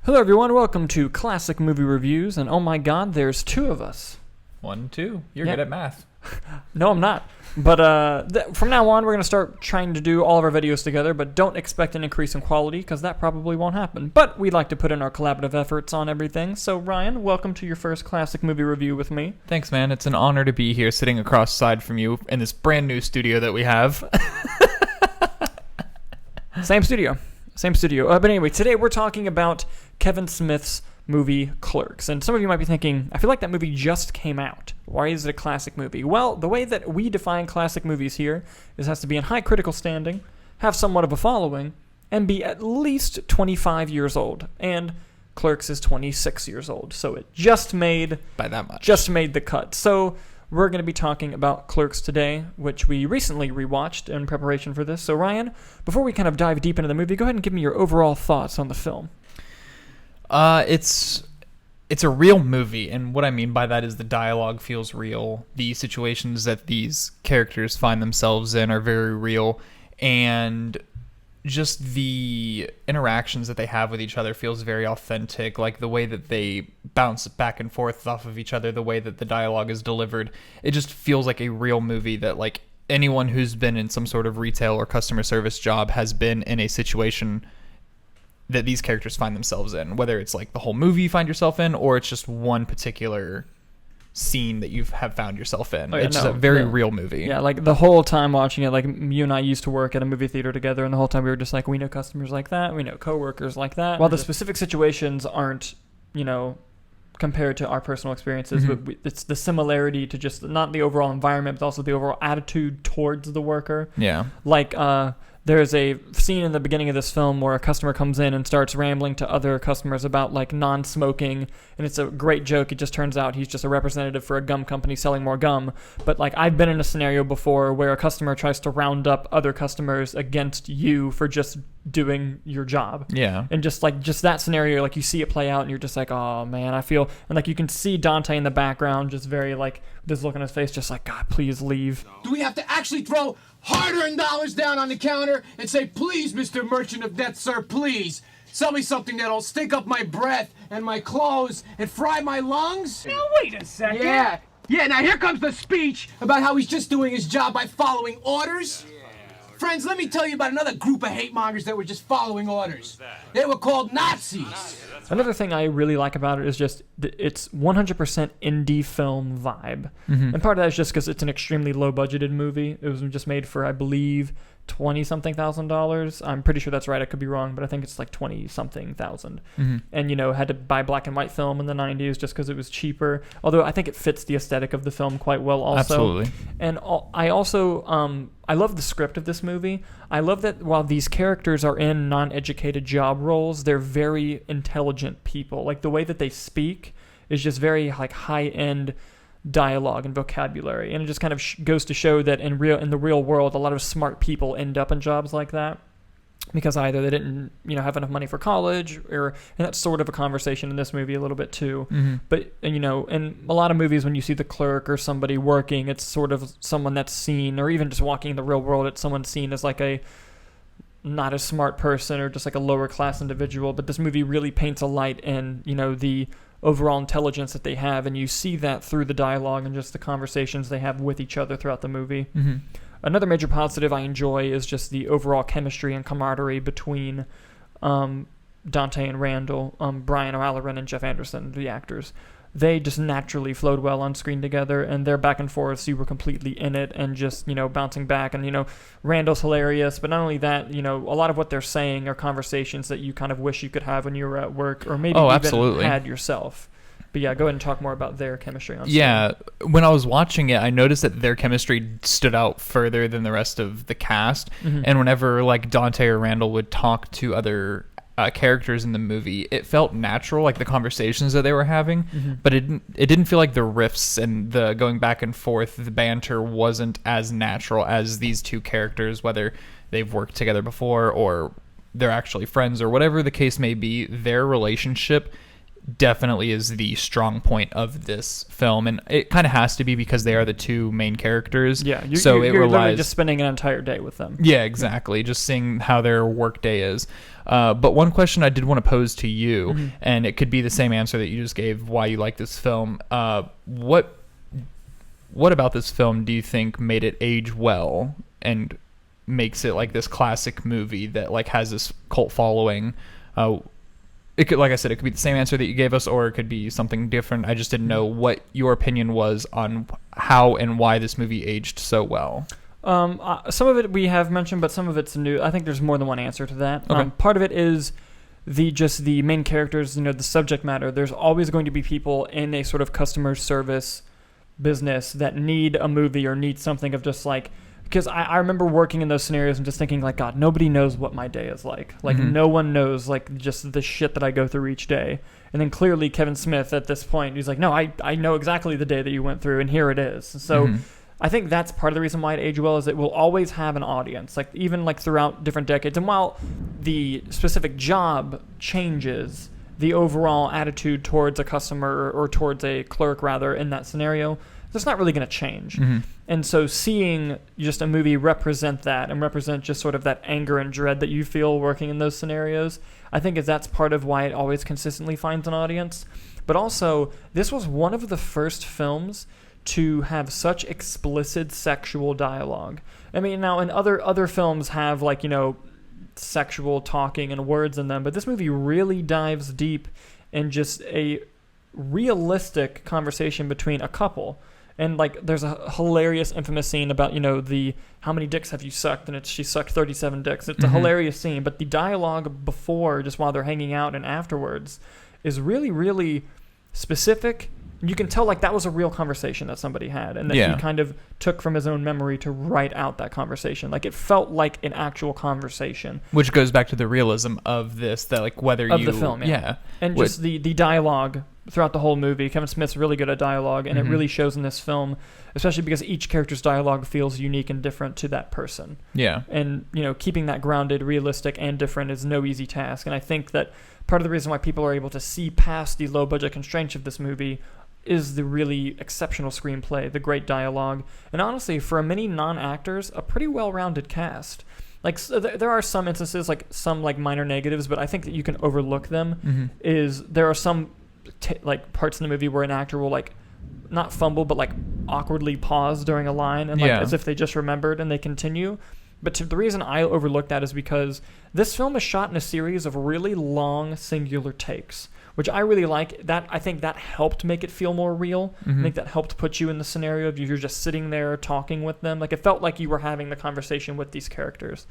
Hello everyone, welcome to Classic Movie Reviews, and oh my god, there's two of us. 1, 2. You're good at math. No, I'm not. But from now on, we're going to start trying to do all of our videos together, but don't expect an increase in quality, because that probably won't happen. But we'd like to put in our collaborative efforts on everything. So Ryan, welcome to your first Classic Movie Review with me. Thanks, man. It's an honor to be here sitting across side from you in this brand new studio that we have. Same studio. But anyway, today we're talking about Kevin Smith's movie Clerks. And some of you might be thinking, I feel like that movie just came out. Why is it a classic movie? Well, the way that we define classic movies here is it has to be in high critical standing, have somewhat of a following, and be at least 25 years old. And Clerks is 26 years old. So it just made... By that much. Just made the cut. So we're going to be talking about Clerks today, which we recently rewatched in preparation for this. So Ryan, before we kind of dive deep into the movie, go ahead and give me your overall thoughts on the film. It's a real movie, and what I mean by that is the dialogue feels real. The situations that these characters find themselves in are very real, and just the interactions that they have with each other feels very authentic. Like the way that they bounce back and forth off of each other, the way that the dialogue is delivered, it just feels like a real movie that like anyone who's been in some sort of retail or customer service job has been in a situation that these characters find themselves in, whether it's like the whole movie you find yourself in or it's just one particular scene that you have found yourself in. It's just a very real movie. Yeah, like the whole time watching it, like you and I used to work at a movie theater together, and the whole time we were just like, we know customers like that, we know coworkers like that. While the specific situations aren't, compared to our personal experiences, but it's the similarity to just not the overall environment, but also the overall attitude towards the worker. Yeah. Like, there's a scene in the beginning of this film where a customer comes in and starts rambling to other customers about like non-smoking, and it's a great joke. It just turns out he's just a representative for a gum company selling more gum. But like I've been in a scenario before where a customer tries to round up other customers against you for just doing your job. Yeah. And just that scenario, like you see it play out and you're just like, oh man, I feel, and like you can see Dante in the background just very like this look on his face, just like, God, please leave. Do we have to actually throw hard-earned dollars down on the counter and say, please, Mr. Merchant of Death, sir, please, sell me something that'll stink up my breath and my clothes and fry my lungs? Now, wait a second. Yeah, now here comes the speech about how he's just doing his job by following orders. Friends, let me tell you about another group of hate mongers that were just following orders. They were called Nazis. Another thing I really like about it is just it's 100% indie film vibe. And part of that is just because it's an extremely low-budgeted movie. It was just made for, I believe, $20-something thousand. I'm pretty sure that's right. I could be wrong, but I think it's like 20-something thousand. And, had to buy black and white film in the 90s just because it was cheaper. Although I think it fits the aesthetic of the film quite well also. Absolutely. And I also... I love the script of this movie. I love that while these characters are in non-educated job roles, they're very intelligent people. Like the way that they speak is just very like high-end dialogue and vocabulary, and it just kind of goes to show that in the real world, a lot of smart people end up in jobs like that because either they didn't have enough money for college, and that's sort of a conversation in this movie a little bit too. But in a lot of movies when you see the clerk or somebody working, it's sort of someone that's seen, or even just walking in the real world, it's someone seen as like a not a smart person or just like a lower class individual. But this movie really paints a light in the overall intelligence that they have, and you see that through the dialogue and just the conversations they have with each other throughout the movie. Another major positive I enjoy is just the overall chemistry and camaraderie between Dante and Randall, Brian O'Halloran and Jeff Anderson, the actors. They just naturally flowed well on screen together, and their back and forth, you were completely in it and just, bouncing back. And, Randall's hilarious, but not only that, a lot of what they're saying are conversations that you kind of wish you could have when you were at work, or maybe even had yourself. But yeah, go ahead and talk more about their chemistry on screen. Yeah, when I was watching it, I noticed that their chemistry stood out further than the rest of the cast. And whenever like Dante or Randall would talk to other characters in the movie, it felt natural, like the conversations that they were having. But it didn't feel like the riffs and the going back and forth, the banter wasn't as natural as these two characters, whether they've worked together before or they're actually friends or whatever the case may be. Their relationship definitely is the strong point of this film, and it kind of has to be because they are the two main characters. Yeah, it you're relies literally just spending an entire day with them. Yeah, exactly. Just seeing how their work day is. But one question I did want to pose to you, and it could be the same answer that you just gave, why you like this film. What about this film do you think made it age well and makes it like this classic movie that like has this cult following? It could, like I said, it could be the same answer that you gave us, or it could be something different. I just didn't know what your opinion was on how and why this movie aged so well. Some of it we have mentioned, but some of it's new. I think there's more than one answer to that. Okay. Part of it is the main characters, the subject matter. There's always going to be people in a sort of customer service business that need a movie or need something of just like, because I remember working in those scenarios and just thinking like, God, nobody knows what my day is like. Like no one knows like just the shit that I go through each day. And then clearly Kevin Smith at this point, he's like, no, I know exactly the day that you went through, and here it is. So I think that's part of the reason why it aged well, is it will always have an audience, like even like throughout different decades. And while the specific job changes, the overall attitude towards a customer or towards a clerk rather in that scenario, that's not really going to change. And so seeing just a movie represent that and represent just sort of that anger and dread that you feel working in those scenarios, I think that's part of why it always consistently finds an audience. But also, this was one of the first films to have such explicit sexual dialogue. I mean, now in other films have like, sexual talking and words in them, but this movie really dives deep in just a realistic conversation between a couple. And like there's a hilarious infamous scene about the how many dicks have you sucked, and she sucked 37 dicks. It's a hilarious scene, but the dialogue before, just while they're hanging out and afterwards, is really, really specific. You can tell like that was a real conversation that somebody had, and that he kind of took from his own memory to write out that conversation. Like it felt like an actual conversation, which goes back to the realism of this, that like whether of you the film, and just the dialogue throughout the whole movie. Kevin Smith's really good at dialogue, and it really shows in this film, especially because each character's dialogue feels unique and different to that person. Yeah, and keeping that grounded, realistic, and different is no easy task. And I think that part of the reason why people are able to see past the low budget constraints of this movie is the really exceptional screenplay, the great dialogue, and honestly, for many non-actors, a pretty well-rounded cast. Like there are some instances, like some like minor negatives, but I think that you can overlook them. Is there are some like parts in the movie where an actor will like not fumble, but like awkwardly pause during a line, and like as if they just remembered and they continue. But the reason I overlook that is because this film is shot in a series of really long singular takes, which I really like. That I think that helped make it feel more real. I think that helped put you in the scenario of you're just sitting there talking with them. Like it felt like you were having the conversation with these characters.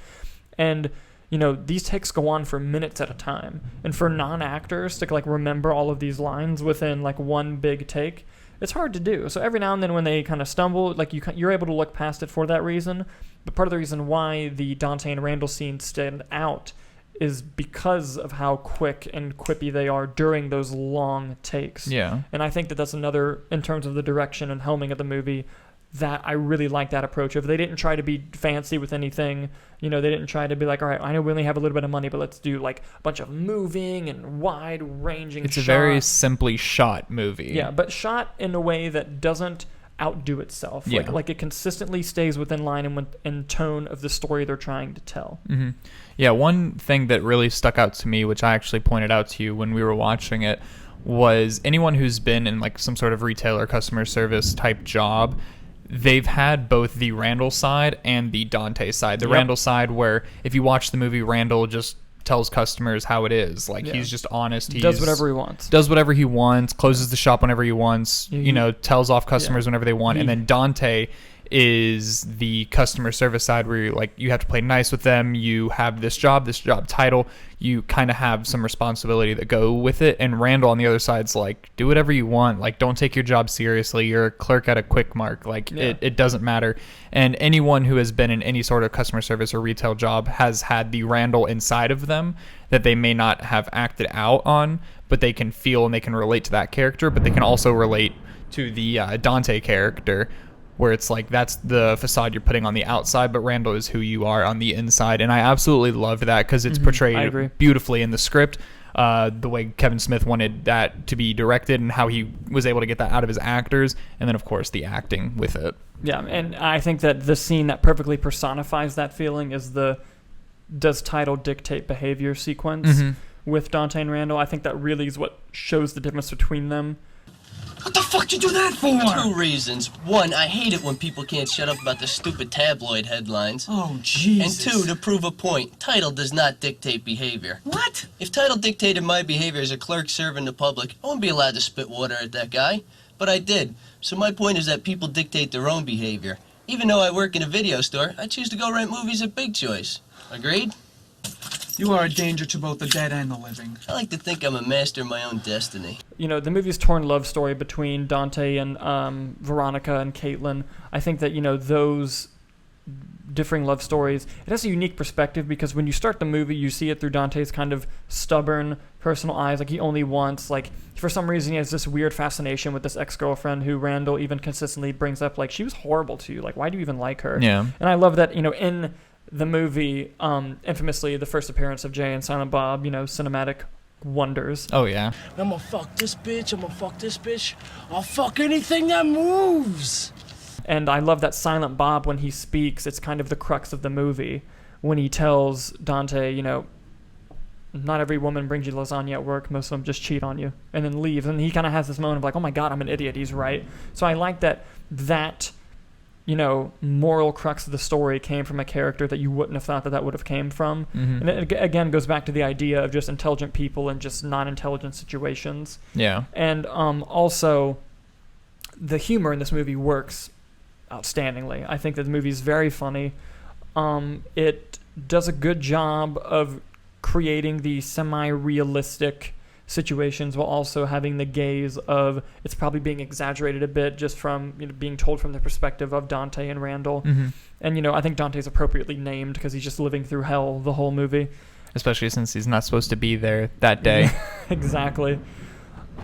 And these takes go on for minutes at a time. And for non-actors to like remember all of these lines within like one big take, it's hard to do. So every now and then when they kind of stumble, like you're able to look past it for that reason. But part of the reason why the Dante and Randall scenes stand out is because of how quick and quippy they are during those long takes. Yeah. And I think that that's another, in terms of the direction and helming of the movie, that I really like that approach of. They didn't try to be fancy with anything. They didn't try to be like, all right, I know we only have a little bit of money, but let's do like a bunch of moving and wide-ranging shots. It's a very simply shot movie. Yeah, but shot in a way that doesn't outdo itself. Yeah. Like it consistently stays within line and tone of the story they're trying to tell. Yeah, one thing that really stuck out to me, which I actually pointed out to you when we were watching it, was anyone who's been in like some sort of retail or customer service type job, they've had both the Randall side and the Dante side. The Randall side where if you watch the movie, Randall just tells customers how it is. Like he's just honest. He does whatever he wants. Closes the shop whenever he wants, tells off customers whenever they want. And then Dante is the customer service side where you have to play nice with them. You have this job title. You kind of have some responsibility that go with it. And Randall on the other side's like, do whatever you want. Like, don't take your job seriously. You're a clerk at a Quick Mart. Like, it doesn't matter. And anyone who has been in any sort of customer service or retail job has had the Randall inside of them that they may not have acted out on, but they can feel and they can relate to that character. But they can also relate to the Dante character, where it's like that's the facade you're putting on the outside, but Randall is who you are on the inside. And I absolutely loved that because it's portrayed beautifully in the script. the way Kevin Smith wanted that to be directed and how he was able to get that out of his actors, and then of course the acting with it. Yeah, and I think that the scene that perfectly personifies that feeling is the "Does title dictate behavior" sequence with Dante and Randall. I think that really is what shows the difference between them. What the fuck you do that for? 2 reasons. 1, I hate it when people can't shut up about the stupid tabloid headlines. Oh, Jesus. And 2, to prove a point, title does not dictate behavior. What? If title dictated my behavior as a clerk serving the public, I wouldn't be allowed to spit water at that guy. But I did. So my point is that people dictate their own behavior. Even though I work in a video store, I choose to go rent movies at Big Choice. Agreed? You are a danger to both the dead and the living. I like to think I'm a master of my own destiny. You know, the movie's torn love story between Dante and Veronica and Caitlin. I think that, you know, those differing love stories, it has a unique perspective because when you start the movie, you see it through Dante's kind of stubborn personal eyes. Like, he only wants, like, for some reason he has this weird fascination with this ex-girlfriend who Randall even consistently brings up, like, she was horrible to you. Like, why do you even like her? Yeah. And I love that, you know, in the movie, infamously the first appearance of Jay and Silent Bob, you know, cinematic wonders. Oh yeah. I'm gonna fuck this bitch, I'm gonna fuck this bitch. I'll fuck anything that moves. And I love that Silent Bob, when he speaks, it's kind of the crux of the movie. When he tells Dante, you know, not every woman brings you lasagna at work, most of them just cheat on you, and then leaves. And he kind of has this moment of like, oh my God, I'm an idiot, he's right. So I like that, you know, moral crux of the story came from a character that you wouldn't have thought that would have came from. And it again goes back to the idea of just intelligent people and just non-intelligent situations. Yeah. And also, the humor in this movie works outstandingly. I think that the movie is very funny. It does a good job of creating the semi-realistic situations while also having the gaze of it's probably being exaggerated a bit just from, you know, being told from the perspective of Dante and Randall. And, you know, I think Dante's appropriately named because he's just living through hell the whole movie. Especially since he's not supposed to be there that day. Exactly.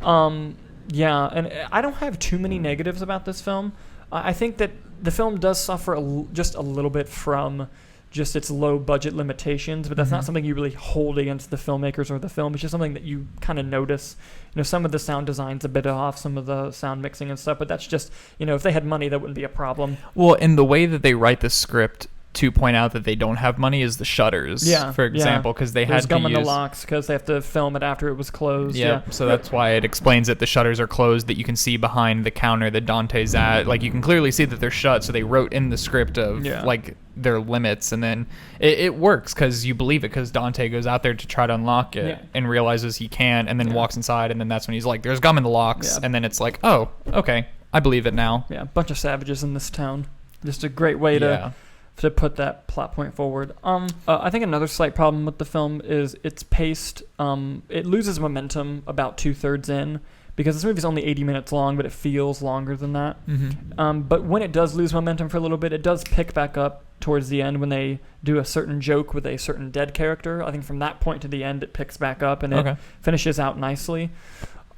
Yeah, and I don't have too many negatives about this film. I think that the film does suffer just a little bit from just its low budget limitations, but that's not something you really hold against the filmmakers or the film. It's just something that you kind of notice. You know, some of the sound design's a bit off, some of the sound mixing and stuff, but that's just, you know, if they had money, that wouldn't be a problem. Well, and the way that they write the script to point out that they don't have money is the shutters, for example, because they had to gum use... in the locks because they have to film it after it was closed. So that's why it explains that the shutters are closed, that you can see behind the counter that Dante's at. Like, you can clearly see that they're shut, so they wrote in the script of, like, their limits, and then it works because you believe it because Dante goes out there to try to unlock it and realizes he can, and then walks inside, and then that's when he's like, there's gum in the locks, and then it's like, oh, okay, I believe it now. Yeah, a bunch of savages in this town. Just a great way to put that plot point forward. I think another slight problem with the film is it's paced. It loses momentum about 2/3 in because this movie's only 80 minutes long, but it feels longer than that. But when it does lose momentum for a little bit, it does pick back up towards the end when they do a certain joke with a certain dead character. I think from that point to the end, it picks back up and it finishes out nicely.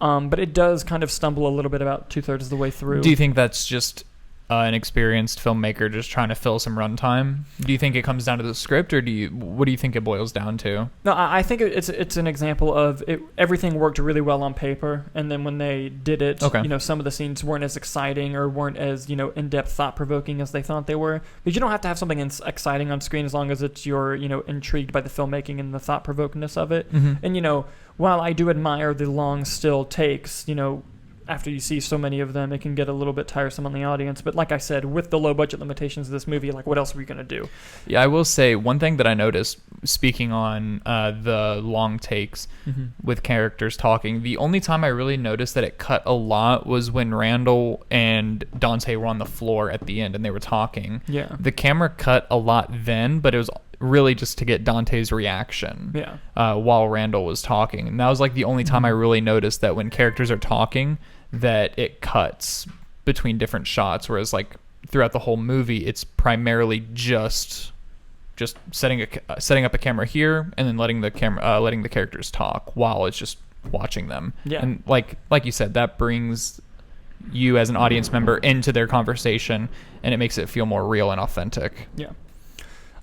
But it does kind of stumble a little bit about 2/3 of the way through. Do you think that's just an experienced filmmaker just trying to fill some runtime? Do you think it comes down to the script, or what do you think it boils down to? No, I think it's an example of everything worked really well on paper, and then when they did it, you know, some of the scenes weren't as exciting or weren't as, you know, in-depth, thought-provoking as they thought they were. But you don't have to have something exciting on screen as long as you're, you know, intrigued by the filmmaking and the thought-provokingness of it. And, you know, while I do admire the long still takes, you know, after you see so many of them, it can get a little bit tiresome on the audience. But like I said, with the low budget limitations of this movie, like, what else were you going to do? Yeah, I will say one thing that I noticed, speaking on the long takes with characters talking, the only time I really noticed that it cut a lot was when Randall and Dante were on the floor at the end and they were talking. Yeah. The camera cut a lot then, but it was really just to get Dante's reaction while Randall was talking. And that was like the only time I really noticed that when characters are talking, that it cuts between different shots, whereas like throughout the whole movie, it's primarily just setting up a camera here and then letting the characters talk while it's just watching them. And like you said, that brings you as an audience member into their conversation, and it makes it feel more real and authentic.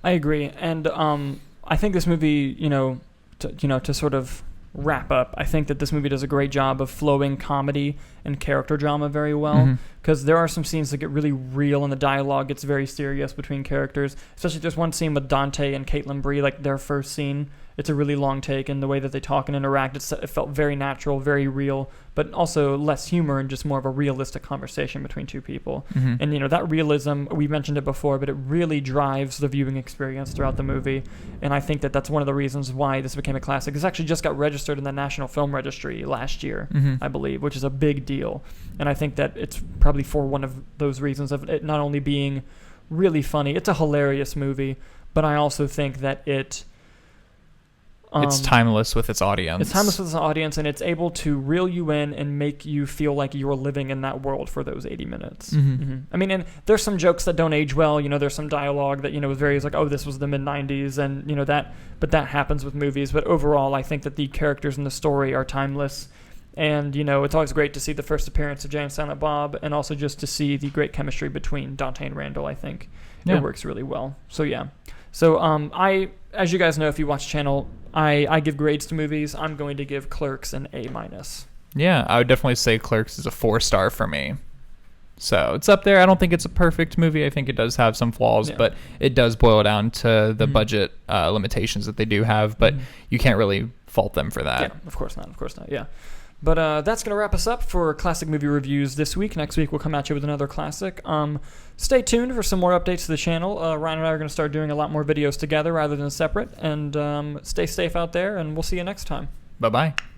I agree, and I think this movie, to sort of wrap up, I think that this movie does a great job of flowing comedy and character drama very well, because there are some scenes that get really real and the dialogue gets very serious between characters, especially there's one scene with Dante and Caitlin Bree, like their first scene. It's a really long take, and the way that they talk and interact, it felt very natural, very real, but also less humor and just more of a realistic conversation between two people. And, you know, that realism, we mentioned it before, but it really drives the viewing experience throughout the movie. And I think that that's one of the reasons why this became a classic. This actually just got registered in the National Film Registry last year, I believe, which is a big deal. And I think that it's probably for one of those reasons of it not only being really funny, it's a hilarious movie, but I also think that it's timeless with its audience. It's timeless with its audience, and it's able to reel you in and make you feel like you're living in that world for those 80 minutes. I mean, and there's some jokes that don't age well. You know, there's some dialogue that, you know, is very like, oh, this was the mid-90s, and, you know, but that happens with movies. But overall, I think that the characters in the story are timeless. And, you know, it's always great to see the first appearance of Jay and Silent Bob, and also just to see the great chemistry between Dante and Randall. I think it works really well. So, yeah. So, as you guys know, if you watch the channel, I give grades to movies. I'm going to give Clerks an A-. Yeah, I would definitely say Clerks is a 4-star for me. So it's up there. I don't think it's a perfect movie. I think it does have some flaws, but it does boil down to the budget limitations that they do have, but you can't really fault them for that. Yeah, of course not. Of course not, yeah. But that's going to wrap us up for classic movie reviews this week. Next week, we'll come at you with another classic. Stay tuned for some more updates to the channel. Ryan and I are going to start doing a lot more videos together rather than separate. And stay safe out there, and we'll see you next time. Bye-bye.